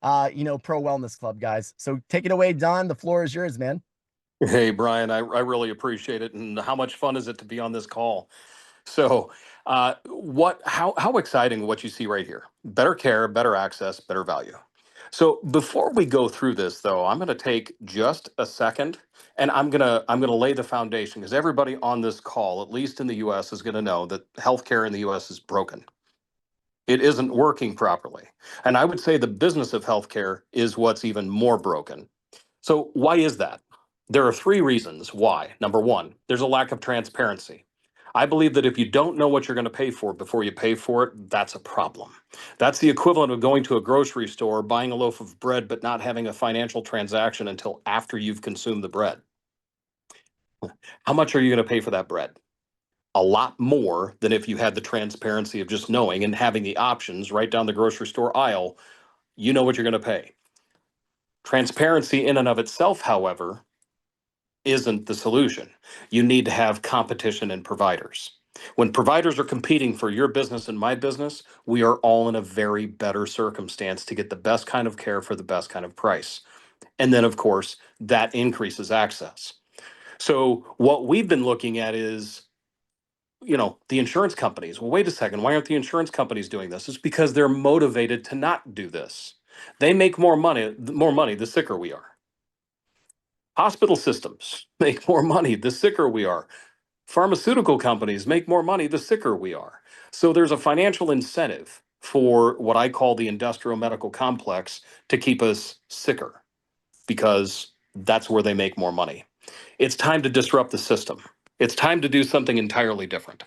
Pro Wellness Club, guys. So take it away, Don. The floor is yours, man. Hey, Brian, I really appreciate it. And how much fun is it to be on this call? So, how exciting what you see right here. Better care, better access, better value. So before we go through this though, I'm going to take just a second and I'm going to lay the foundation because everybody on this call, at least in the US, is going to know that healthcare in the US is broken. It isn't working properly. And I would say the business of healthcare is what's even more broken. So, why is that? There are three reasons why. Number one, there's a lack of transparency. I believe that if you don't know what you're going to pay for before you pay for it, that's a problem. That's the equivalent of going to a grocery store, buying a loaf of bread, but not having a financial transaction until after you've consumed the bread. How much are you going to pay for that bread? A lot more than if you had the transparency of just knowing and having the options right down the grocery store aisle. You know what you're going to pay. Transparency in and of itself, however, isn't the solution. You need to have competition in providers. When providers are competing for your business and my business, we are all in a very better circumstance to get the best kind of care for the best kind of price. And then, of course, that increases access. So, what we've been looking at is, the insurance companies. Well, wait a second. Why aren't the insurance companies doing this? It's because they're motivated to not do this. They make more money the sicker we are. Hospital systems make more money the sicker we are. Pharmaceutical companies make more money the sicker we are. So there's a financial incentive for what I call the industrial medical complex to keep us sicker because that's where they make more money. It's time to disrupt the system. It's time to do something entirely different.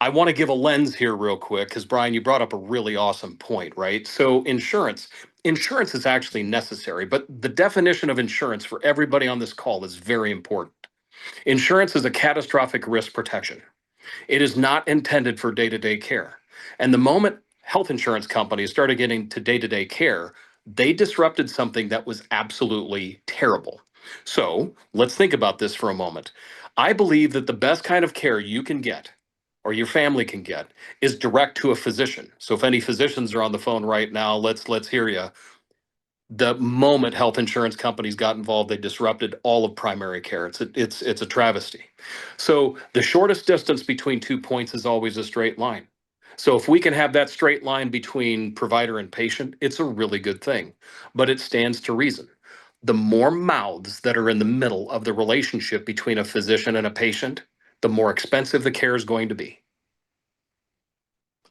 I want to give a lens here real quick because Brian, you brought up a really awesome point, right? So insurance is actually necessary, but the definition of insurance for everybody on this call is very important. Insurance is a catastrophic risk protection. It is not intended for day-to-day care. And the moment health insurance companies started getting to day-to-day care, they disrupted something that was absolutely terrible. So let's think about this for a moment. I believe that the best kind of care you can get or your family can get is direct to a physician. So if any physicians are on the phone right now, let's hear you. The moment health insurance companies got involved, they disrupted all of primary care. It's a travesty. So the shortest distance between 2 points is always a straight line. So if we can have that straight line between provider and patient, it's a really good thing. But it stands to reason. The more mouths that are in the middle of the relationship between a physician and a patient, the more expensive the care is going to be.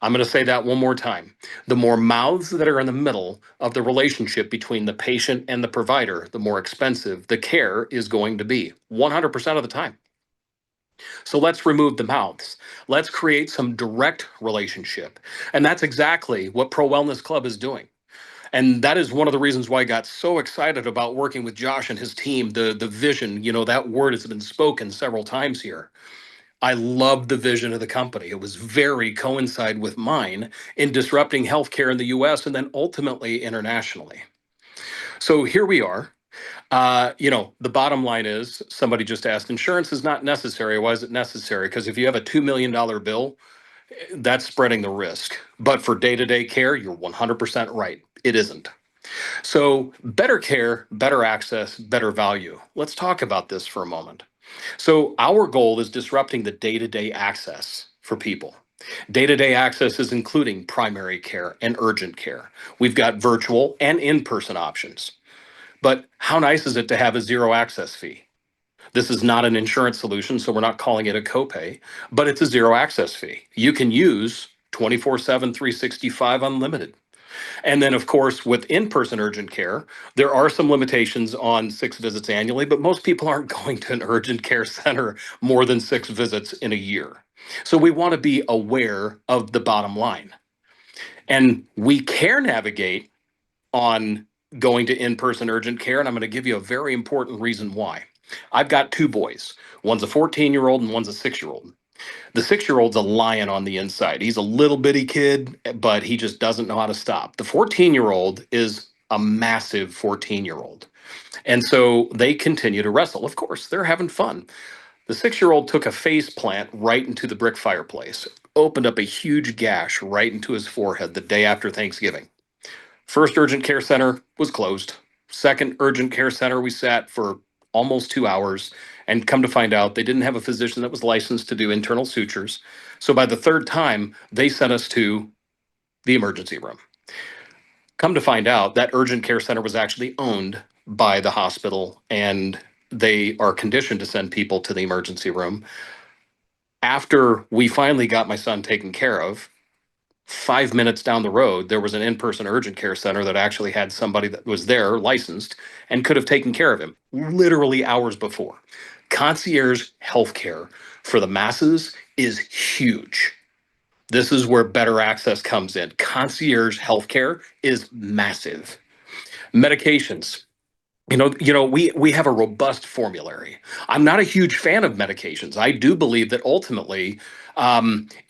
I'm going to say that one more time. The more mouths that are in the middle of the relationship between the patient and the provider, the more expensive the care is going to be 100% of the time. So let's remove the mouths. Let's create some direct relationship. And that's exactly what Pro Wellness Club is doing. And that is one of the reasons why I got so excited about working with Josh and his team. The vision, that word has been spoken several times here. I love the vision of the company. It was very coincide with mine in disrupting healthcare in the US and then ultimately internationally. So here we are. The bottom line is somebody just asked, insurance is not necessary. Why is it necessary? Because if you have a $2 million bill, that's spreading the risk. But for day-to-day care, you're 100% right. It isn't. So better care, better access, better value. Let's talk about this for a moment. So our goal is disrupting the day-to-day access for people. Day-to-day access is including primary care and urgent care. We've got virtual and in-person options. But how nice is it to have a zero access fee? This is not an insurance solution, so we're not calling it a copay, but it's a zero access fee. You can use 24/7, 365 unlimited. And then, of course, with in-person urgent care, there are some limitations on 6 visits annually, but most people aren't going to an urgent care center more than 6 visits in a year. So we want to be aware of the bottom line. And we care navigate on going to in-person urgent care, and I'm going to give you a very important reason why. I've got two boys. One's a 14-year-old and one's a 6-year-old. The 6-year-old's a lion on the inside. He's a little bitty kid, but he just doesn't know how to stop. The 14-year-old is a massive 14-year-old. And so they continue to wrestle. Of course, they're having fun. The 6-year-old took a face plant right into the brick fireplace, opened up a huge gash right into his forehead the day after Thanksgiving. First urgent care center was closed. Second urgent care center, we sat for almost 2 hours, and come to find out they didn't have a physician that was licensed to do internal sutures. So by the third time, they sent us to the emergency room. Come to find out, that urgent care center was actually owned by the hospital, and they are conditioned to send people to the emergency room. After we finally got my son taken care of, 5 minutes down the road, there was an in-person urgent care center that actually had somebody that was there licensed and could have taken care of him literally hours before. Concierge healthcare for the masses is huge. This is where better access comes in. Concierge healthcare is massive. Medications. We have a robust formulary. I'm not a huge fan of medications. I do believe that ultimately,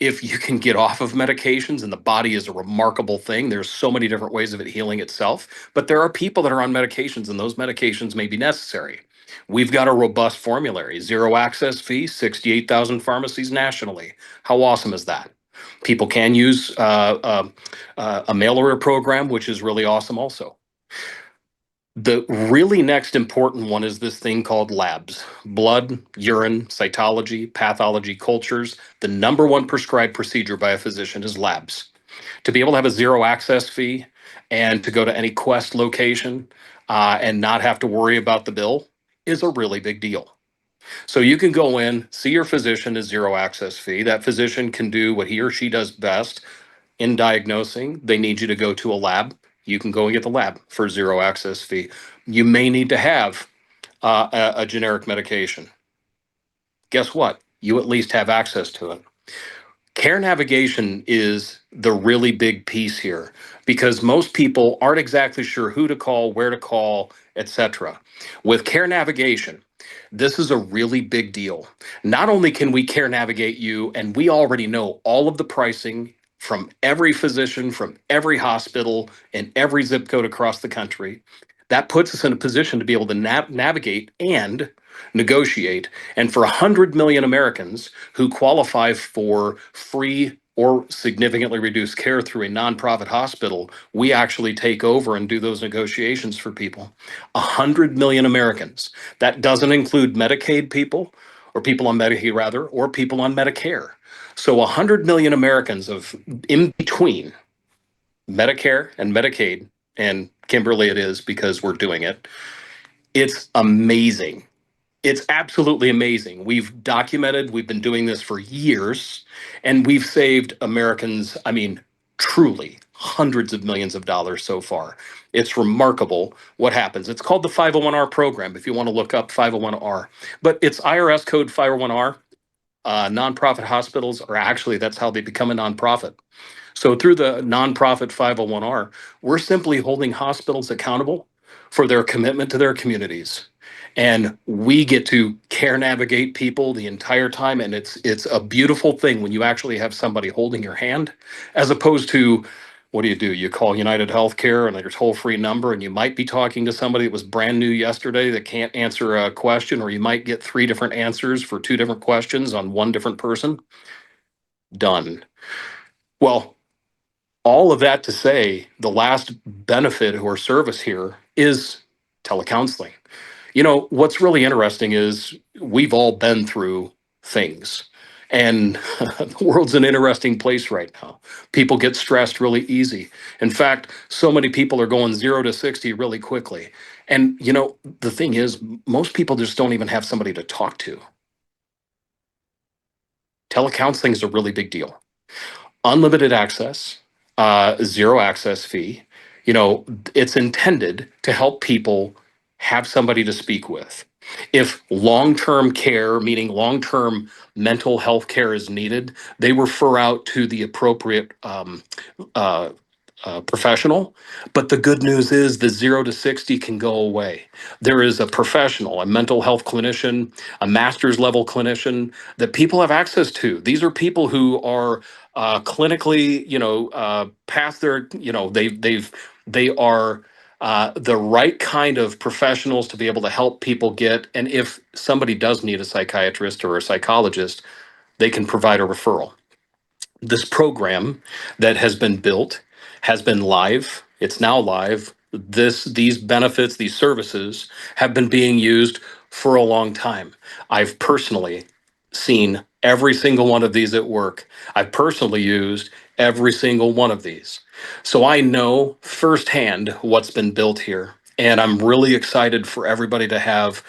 if you can get off of medications, and the body is a remarkable thing, there's so many different ways of it healing itself. But there are people that are on medications, and those medications may be necessary. We've got a robust formulary, zero access fee, 68,000 pharmacies nationally. How awesome is that? People can use a mail order program, which is really awesome also. The really next important one is this thing called labs: blood, urine, cytology, pathology, cultures. The number one prescribed procedure by a physician is labs. To be able to have a zero access fee and to go to any Quest location and not have to worry about the bill is a really big deal. So you can go in, see your physician at zero access fee. That physician can do what he or she does best in diagnosing. They need you to go to a lab. You can go and get the lab for zero access fee. You may need to have a generic medication. Guess what? You at least have access to it. Care navigation is the really big piece here, because most people aren't exactly sure who to call, where to call, etc. With care navigation, this is a really big deal. Not only can we care navigate you, and we already know all of the pricing from every physician, from every hospital, and every zip code across the country. That puts us in a position to be able to navigate and negotiate. And for 100 million Americans who qualify for free or significantly reduced care through a nonprofit hospital, we actually take over and do those negotiations for people. 100 million Americans. That doesn't include Medicaid people, or people on Medicaid rather, or people on Medicare. So 100 million Americans of in between Medicare and Medicaid, and Kimberly it is because we're doing it. It's amazing. It's absolutely amazing. We've documented, we've been doing this for years, and we've saved Americans, I mean, truly hundreds of millions of dollars so far. It's remarkable what happens. It's called the 501R program, if you want to look up 501R. But it's IRS code 501R. Nonprofit hospitals are actually, that's how they become a nonprofit. So through the nonprofit 501R, we're simply holding hospitals accountable for their commitment to their communities. And we get to care navigate people the entire time. And it's a beautiful thing when you actually have somebody holding your hand, as opposed to, what do? You call United Healthcare and your toll-free number, and you might be talking to somebody that was brand new yesterday that can't answer a question, or you might get three different answers for two different questions on one different person. Done. Well, all of that to say, the last benefit or service here is telecounseling. What's really interesting is we've all been through things, and the world's an interesting place right now. People get stressed really easy. In fact, so many people are going 0 to 60 really quickly. And, the thing is, most people just don't even have somebody to talk to. Telecounseling is a really big deal. Unlimited access, zero access fee. It's intended to help people have somebody to speak with. If long-term care, meaning long-term mental health care, is needed, they refer out to the appropriate uh, professional. But the good news is the 0 to 60 can go away. There is a professional, a mental health clinician, a master's level clinician that people have access to. These are people who are clinically, past their, they are the right kind of professionals to be able to help people get. And if somebody does need a psychiatrist or a psychologist, they can provide a referral. This program that has been built has been live It's now live. These benefits, these services have been being used for a long time. I've personally seen every single one of these at work. I've personally used every single one of these. So I know firsthand what's been built here. And I'm really excited for everybody to have,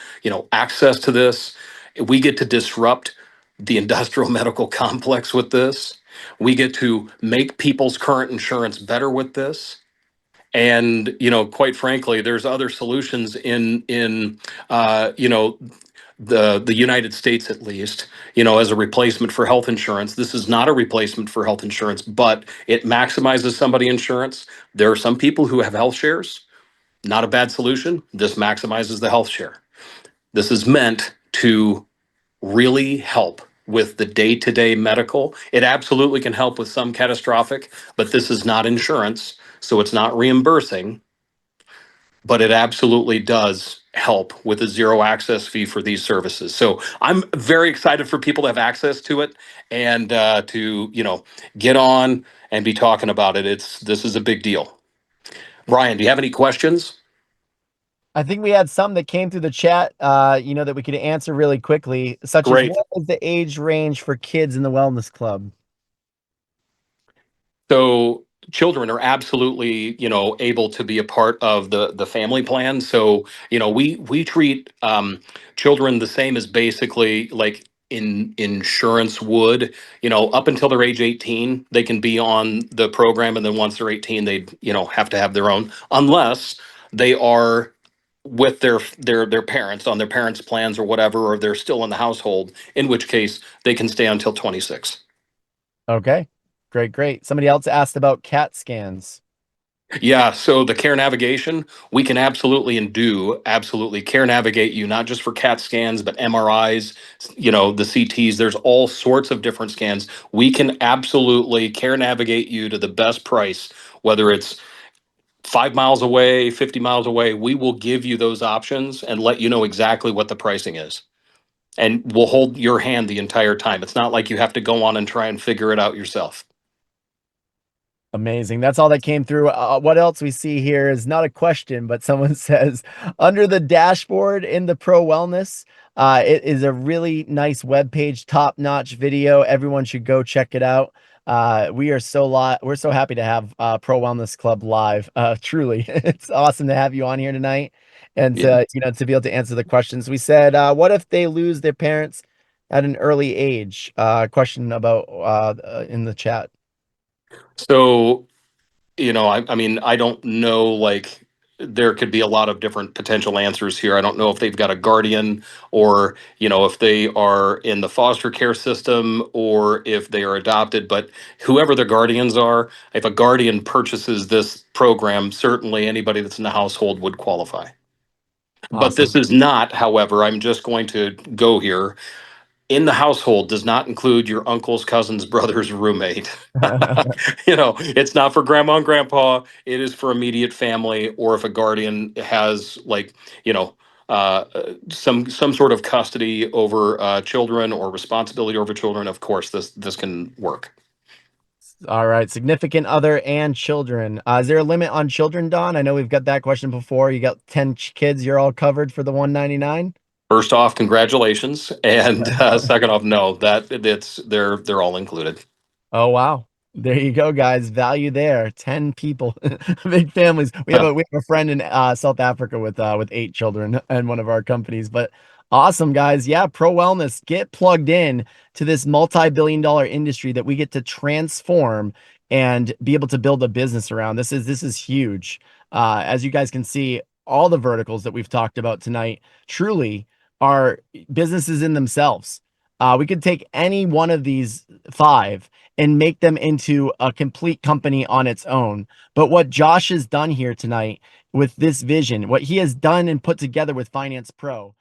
access to this. We get to disrupt the industrial medical complex with this. We get to make people's current insurance better with this. And quite frankly, there's other solutions in the United States, at least, as a replacement for health insurance. This is not a replacement for health insurance, but it maximizes somebody insurance. There are some people who have health shares. Not a bad solution. This maximizes the health share. This is meant to really help with the day-to-day medical. It absolutely can help with some catastrophic, but this is not insurance, so it's not reimbursing, but it absolutely does help with a zero access fee for these services. So I'm very excited for people to have access to it and to get on and be talking about it. This is a big deal. Ryan, do you have any questions? I think we had some that came through the chat, that we could answer really quickly, such as Great. what is the age range for kids in the wellness club? So children are absolutely, able to be a part of the family plan. So, we treat children the same as basically like insurance would. Up until they're age 18, they can be on the program, and then once they're 18, they have to have their own, unless they are with their parents on their parents' plans or whatever, or they're still in the household, in which case they can stay until 26. Okay, great. Somebody else asked about CAT scans. Yeah, so the care navigation, we can absolutely and do absolutely care navigate you, not just for CAT scans, but MRIs, the CTs. There's all sorts of different scans. We can absolutely care navigate you to the best price, whether it's 5 miles away, 50 miles away. We will give you those options and let you know exactly what the pricing is. And we'll hold your hand the entire time. It's not like you have to go on and try and figure it out yourself. Amazing. That's all that came through. What else we see here is not a question, but someone says under the dashboard in the Pro Wellness, it is a really nice webpage, top-notch video. Everyone should go check it out. We're so happy to have Pro Wellness Club live. Truly, it's awesome to have you on here tonight and Yeah. to be able to answer the questions. We said, what if they lose their parents at an early age? Question about in the chat. So I mean, I don't know, like, there could be a lot of different potential answers here. I don't know if they've got a guardian, or, if they are in the foster care system, or if they are adopted, but whoever the guardians are, if a guardian purchases this program, certainly anybody that's in the household would qualify. But this Awesome. is not, however, I'm just going to go here. In the household does not include your uncle's cousin's brother's roommate. It's not for grandma and grandpa. It is for immediate family, or if a guardian has, like, some sort of custody over children, or responsibility over children. Of course, this can work. All right, significant other and children. Is there a limit on children, Don? I know we've got that question before. You got 10 kids, you're all covered for the 199. First off, congratulations, and second off, no, they're all included. Oh wow. There you go, guys. Value there. 10 people. Big families. We have Huh. a friend in South Africa with 8 children and one of our companies. But awesome, guys. Yeah, Pro Wellness. Get plugged in to this multi-billion-dollar industry that we get to transform and be able to build a business around. This is huge. As you guys can see, all the verticals that we've talked about tonight truly are businesses in themselves. We could take any one of these 5 and make them into a complete company on its own. But what Josh has done here tonight with this vision, what he has done and put together with Finance Pro,